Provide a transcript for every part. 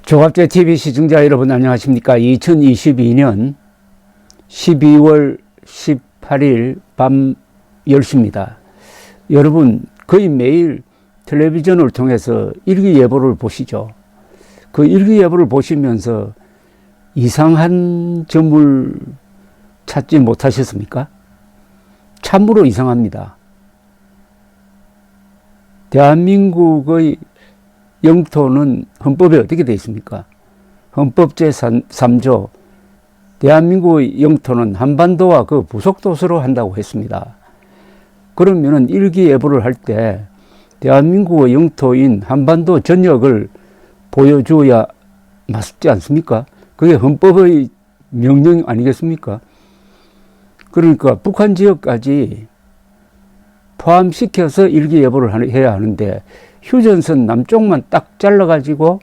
조갑제 TV 시청자 여러분 안녕하십니까? 2022년 12월 18일 밤 10시입니다. 여러분 거의 매일 텔레비전을 통해서 일기예보를 보시죠. 그 일기예보를 보시면서 이상한 점을 찾지 못하셨습니까? 참으로 이상합니다. 대한민국의 영토는 헌법에 어떻게 되어 있습니까? 헌법 제3조 대한민국의 영토는 한반도와 그 부속도서로 한다고 했습니다. 그러면은 일기예보를 할 때 대한민국의 영토인 한반도 전역을 보여줘야 맞지 않습니까? 그게 헌법의 명령 아니겠습니까? 그러니까 북한 지역까지 포함시켜서 일기예보를 해야 하는데 휴전선 남쪽만 딱 잘라가지고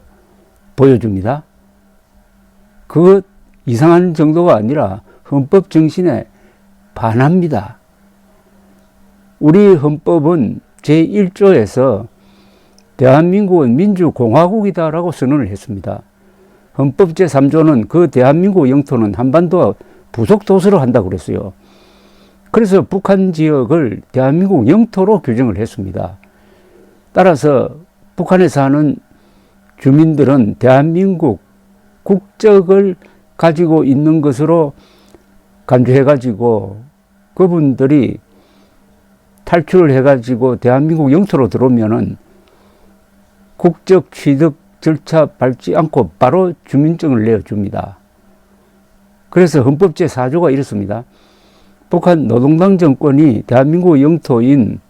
보여줍니다. 그거 이상한 정도가 아니라 헌법 정신에 반합니다. 우리 헌법은 제1조에서 대한민국은 민주공화국이다라고 선언을 했습니다. 헌법 제3조는 그 대한민국 영토는 한반도와 부속도서로 한다고 그랬어요. 그래서 북한 지역을 대한민국 영토로 규정을 했습니다. 따라서 북한에 사는 주민들은 대한민국 국적을 가지고 있는 것으로 간주해가지고 그분들이 탈출을 해가지고 대한민국 영토로 들어오면은 국적 취득 절차 밟지 않고 바로 주민증을 내어줍니다. 그래서 헌법 제4조가 이렇습니다. 북한 노동당 정권이 대한민국 영토인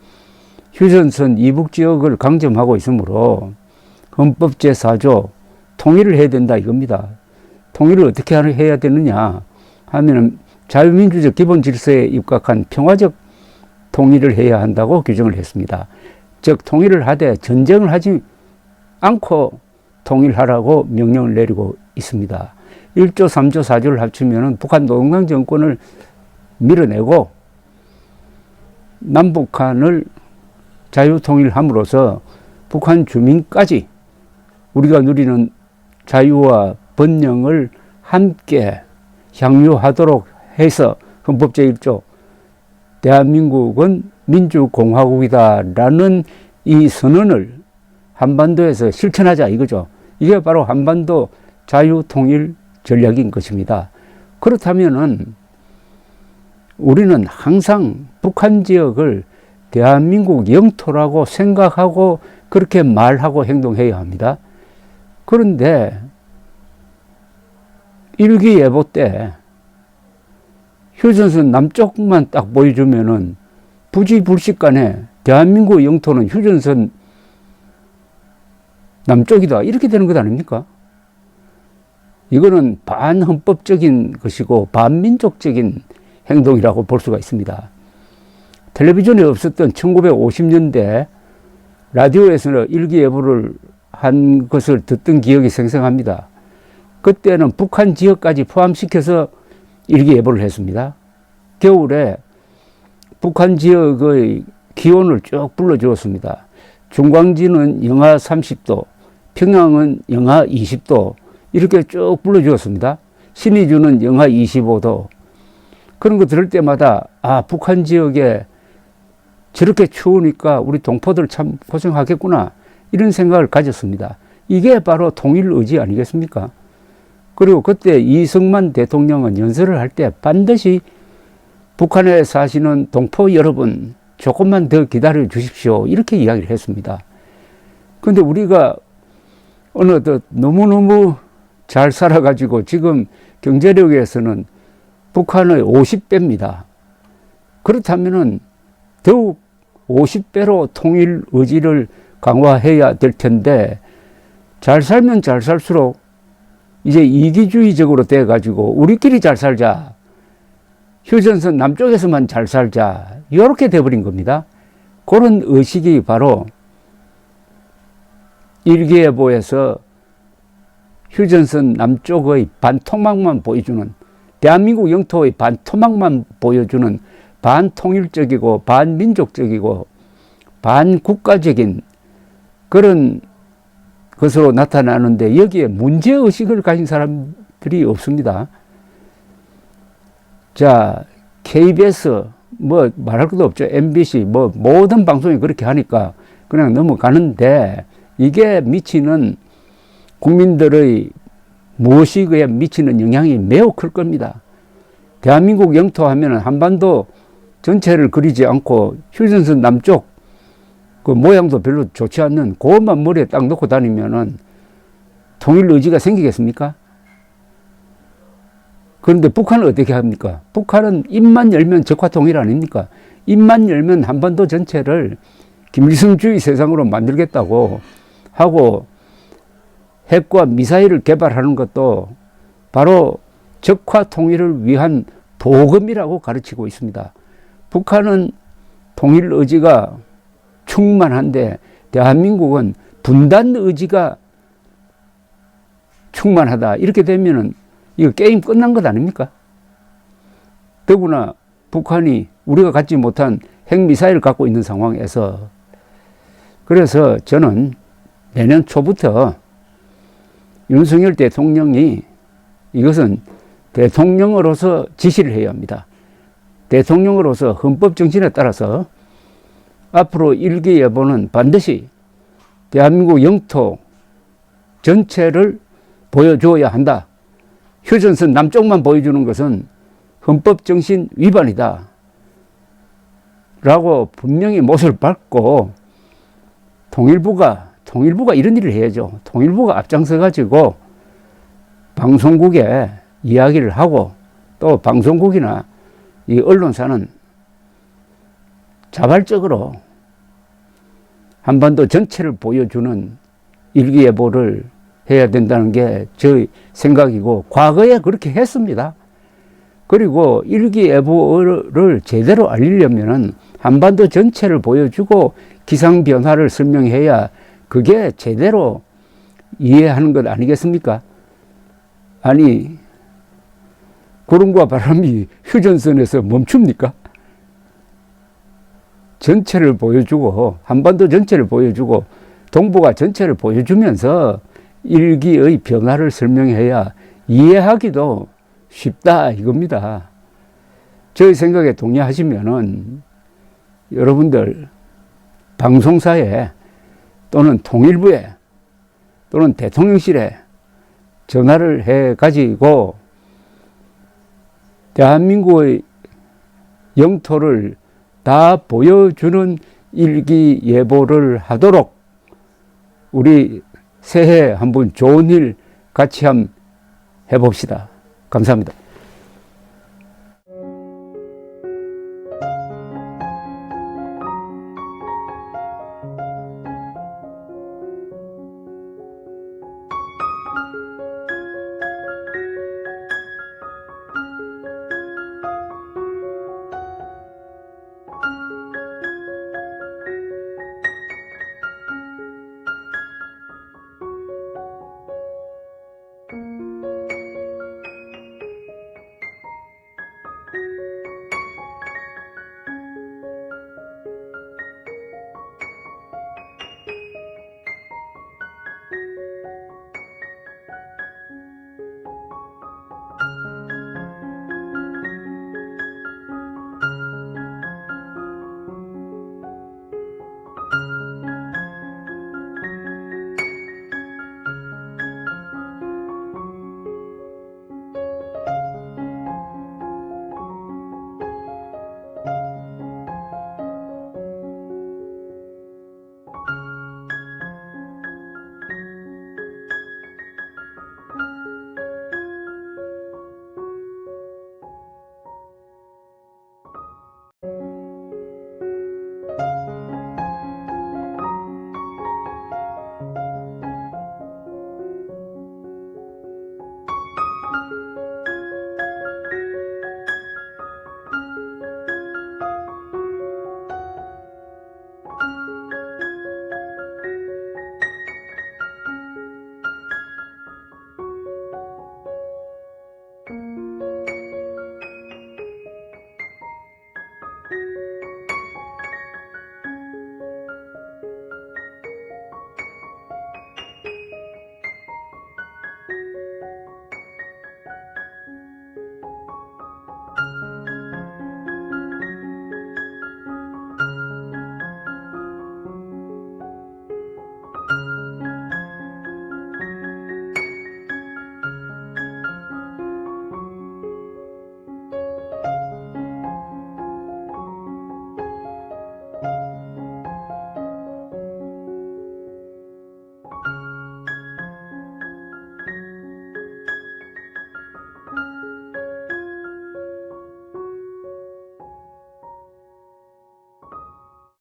휴전선 이북지역을 강점하고 있으므로 헌법 제4조 통일을 해야 된다 이겁니다. 통일을 어떻게 해야 되느냐 하면은 자유민주적 기본질서에 입각한 평화적 통일을 해야 한다고 규정을 했습니다. 즉 통일을 하되 전쟁을 하지 않고 통일하라고 명령을 내리고 있습니다. 1조, 3조, 4조를 합치면 북한 노동당 정권을 밀어내고 남북한을 자유통일함으로써 북한 주민까지 우리가 누리는 자유와 번영을 함께 향유하도록 해서 헌법 제1조 대한민국은 민주공화국이다라는 이 선언을 한반도에서 실천하자 이거죠. 이게 바로 한반도 자유통일 전략인 것입니다. 그렇다면은 우리는 항상 북한 지역을 대한민국 영토라고 생각하고 그렇게 말하고 행동해야 합니다. 그런데 일기예보 때 휴전선 남쪽만 딱 보여주면은 부지불식간에 대한민국 영토는 휴전선 남쪽이다 이렇게 되는 것 아닙니까? 이거는 반헌법적인 것이고 반민족적인 행동이라고 볼 수가 있습니다. 텔레비전에 없었던 1950년대 라디오에서는 일기예보를 한 것을 듣던 기억이 생생합니다. 그때는 북한 지역까지 포함시켜서 일기예보를 했습니다. 겨울에 북한 지역의 기온을 쭉 불러주었습니다. 중광지는 영하 30도, 평양은 영하 20도 이렇게 쭉 불러주었습니다. 신의주는 영하 25도. 그런 거 들을 때마다 아 북한 지역에 저렇게 추우니까 우리 동포들 참 고생하겠구나 이런 생각을 가졌습니다. 이게 바로 통일 의지 아니겠습니까? 그리고 그때 이승만 대통령은 연설을 할 때 반드시 북한에 사시는 동포 여러분 조금만 더 기다려 주십시오 이렇게 이야기를 했습니다. 그런데 우리가 어느덧 너무너무 잘 살아가지고 지금 경제력에서는 북한의 50배입니다. 그렇다면은 더욱 50배로 통일 의지를 강화해야 될 텐데 잘 살면 잘 살수록 이제 이기주의적으로 돼가지고 우리끼리 잘 살자. 휴전선 남쪽에서만 잘 살자. 이렇게 돼버린 겁니다. 그런 의식이 바로 일기예보에서 휴전선 남쪽의 반토막만 보여주는 대한민국 영토의 반토막만 보여주는 반통일적이고 반민족적이고 반국가적인 그런 것으로 나타나는데 여기에 문제의식을 가진 사람들이 없습니다. 자, KBS 뭐 말할 것도 없죠. MBC 뭐 모든 방송이 그렇게 하니까 그냥 넘어가는데 이게 미치는 국민들의 무의식에 미치는 영향이 매우 클 겁니다. 대한민국 영토 하면은 한반도 전체를 그리지 않고 휴전선 남쪽 그 모양도 별로 좋지 않는 그것만 머리에 딱 놓고 다니면은 통일 의지가 생기겠습니까? 그런데 북한은 어떻게 합니까? 북한은 입만 열면 적화통일 아닙니까? 입만 열면 한반도 전체를 김일성주의 세상으로 만들겠다고 하고 핵과 미사일을 개발하는 것도 바로 적화통일을 위한 보금이라고 가르치고 있습니다. 북한은 통일 의지가 충만한데 대한민국은 분단 의지가 충만하다. 이렇게 되면은 이거 게임 끝난 것 아닙니까? 더구나 북한이 우리가 갖지 못한 핵미사일을 갖고 있는 상황에서 그래서 저는 내년 초부터 윤석열 대통령이 이것은 대통령으로서 지시를 해야 합니다. 대통령으로서 헌법 정신에 따라서 앞으로 일기예보는 반드시 대한민국 영토 전체를 보여줘야 한다. 휴전선 남쪽만 보여주는 것은 헌법 정신 위반이다. 라고 분명히 못을 박고 통일부가 이런 일을 해야죠. 통일부가 앞장서 가지고 방송국에 이야기를 하고 또 방송국이나 이 언론사는 자발적으로 한반도 전체를 보여주는 일기예보를 해야 된다는 게 저의 생각이고 과거에 그렇게 했습니다. 그리고 일기예보를 제대로 알리려면은 한반도 전체를 보여주고 기상변화를 설명해야 그게 제대로 이해하는 것 아니겠습니까? 아니, 구름과 바람이 휴전선에서 멈춥니까? 전체를 보여주고 한반도 전체를 보여주고 동북아 전체를 보여주면서 일기의 변화를 설명해야 이해하기도 쉽다 이겁니다. 저희 생각에 동의하시면은 여러분들 방송사에 또는 통일부에 또는 대통령실에 전화를 해 가지고 대한민국의 영토를 다 보여주는 일기예보를 하도록 우리 새해 한번 좋은 일 같이 한번 해봅시다. 감사합니다.